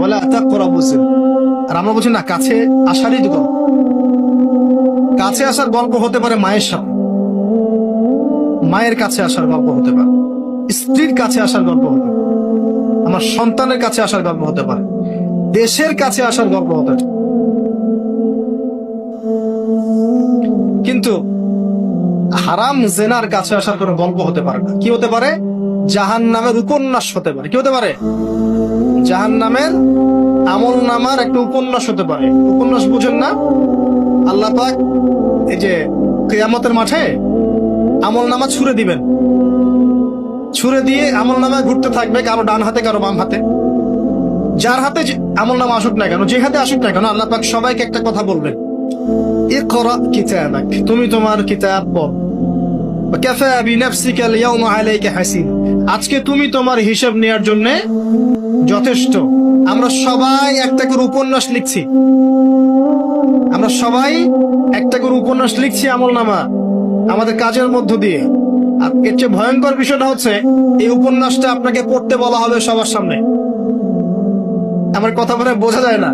বলে আর আমরা বলছি না, কাছে আসারই তো গল্প। কাছে আসার গল্প হতে পারে মায়ের সাথে, মায়ের কাছে আসার গল্প হতে পারে, স্ত্রীর কাছে আসার গল্প হতে পারে, আমার সন্তানের কাছে আসার গল্প হতে পারে, দেশের কাছে আসার গল্প হতে পারে। কিন্তু হারাম জেনার কাছে আসার কোনো গল্প হতে পারে না। কি হতে পারে? জাহান্নামের উপন্যাস হতে পারে। কি হতে পারে? জাহান্নামের আমল নামার একটা উপন্যাস হতে পারে। উপন্যাস বুঝেন না? আল্লাহ পাক এই যে কিয়ামতের মাঠে আমল নামা ছুড়ে দিবেন, ছুড়ে দিয়ে আমল নামা ঘুরতে থাকবে, কারো ডান হাতে কারো বাম হাতে। যার হাতে আমল নামা আসুক না কেন, যে হাতে আসুক না কেন, আল্লাহ পাক সবাইকে একটা কথা বলবেন, ইকরা কিতাবাক, তুমি তোমার কিতাব পড়ো। কাফা বিনাফসিকা আল-ইয়াওমা আলাইকা হাসিব, আজকে তুমি তোমার হিসাব নেওয়ার জন্য যথেষ্ট। আমরা সবাই একটা করে উপন্যাস লিখছি, আমরা সবাই একটা করে উপন্যাস লিখছি আমলনামা আমাদের কাজের মধ্য দিয়ে। আর এর চেয়ে ভয়ঙ্কর বিষয়টা হচ্ছে, এই উপন্যাসটা আপনাকে পড়তে বলা হবে সবার সামনে। আমার কথা বলে বোঝা যায় না?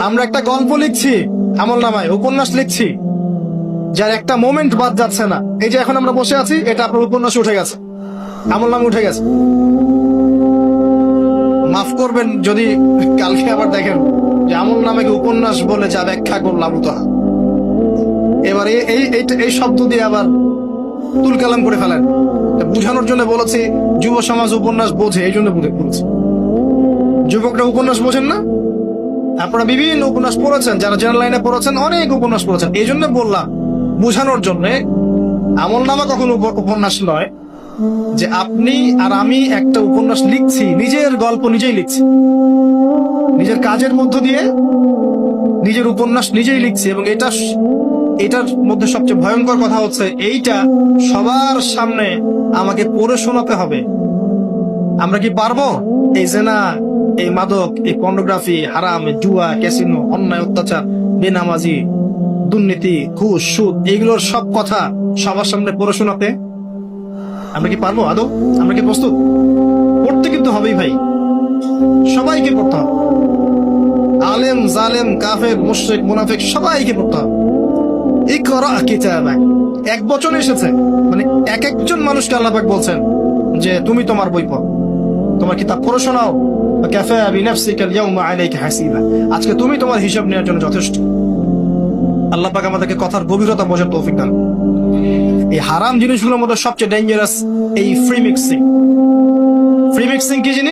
আমরা একটা গল্প লিখছি আমলনামায়, উপন্যাস লিখছি, যার একটা মোমেন্ট বাদ যাচ্ছে না। এই যে এখন আমরা বসে আছি, এটা আপনার উপন্যাসে উঠে গেছে, আমলনামা উঠে গেছে। মাফ করবেন যদি কালকে আবার দেখেন যে আমলনামাকে উপন্যাস বলে যা ব্যাখ্যা করলাম, তো এবার এই শব্দ দিয়ে আবার তুলকালাম করে ফেলেন। বুঝানোর জন্য বলেছি যুব সমাজ উপন্যাস বোঝে, এই জন্য বলেছি। যুবকরা উপন্যাস বোঝেন না? আপনারা বিভিন্ন উপন্যাস পড়েছেন, যারা জেনারেল লাইনে পড়েছেন অনেক উপন্যাস পড়েছেন। এই জন্য বললাম বোঝানোর জন্য, আমলনামা কখনো উপন্যাস নয় যে আপনি আর আমি একটা উপন্যাস লিখছি, নিজের গল্প নিজেই লিখছি, নিজের কাজের মধ্য দিয়ে নিজের উপন্যাস নিজেই লিখছি। এবং এটার মধ্যে সবচেয়ে ভয়ঙ্কর কথা হচ্ছে, এইটা সবার সামনে আমাকে পড়ে শোনাতে হবে। আমরা কি পারবো? এই জেনা, এই মাদক, এই পর্নোগ্রাফি, হারাম, জুয়া, ক্যাসিনো, অন্যায়, অত্যাচার, বেনামাজি, দুর্নীতি, ঘুষ, সুদ, এইগুলোর সব কথা সবার সামনে পড়ে শোনাতে আমরা কি পারবো আদৌ? আমরা কি প্রস্তুত? পড়তে কিন্তু হবেই ভাই, সবাইকে পড়তে হবে। আলেম, জালেম, কাফের, মুশরিক, মুনাফিক সবাইকে পড়তে হবে। ইকরা কিতাবাক, এক বচন এসেছে, মানে এক একজন মানুষকে আল্লাহ পাক বলছেন যে তুমি তোমার বই পড়ো, তোমার কিতাব পড়ে শোনাও। কাফা বিনাফসিকা আল-ইয়াওমা আলাইকা হাসিবা, আজকে তুমি তোমার হিসাব নেওয়ার জন্য যথেষ্ট। আল্লাহ পাক আমাদেরকে কথার গভীরতা বোঝার তৌফিক দান। এই হারাম জিনিসগুলোর মধ্যে সবচেয়ে ডেঞ্জারাস এই ফ্রি মিক্সিং। ফ্রি মিক্সিং কি জিনিস?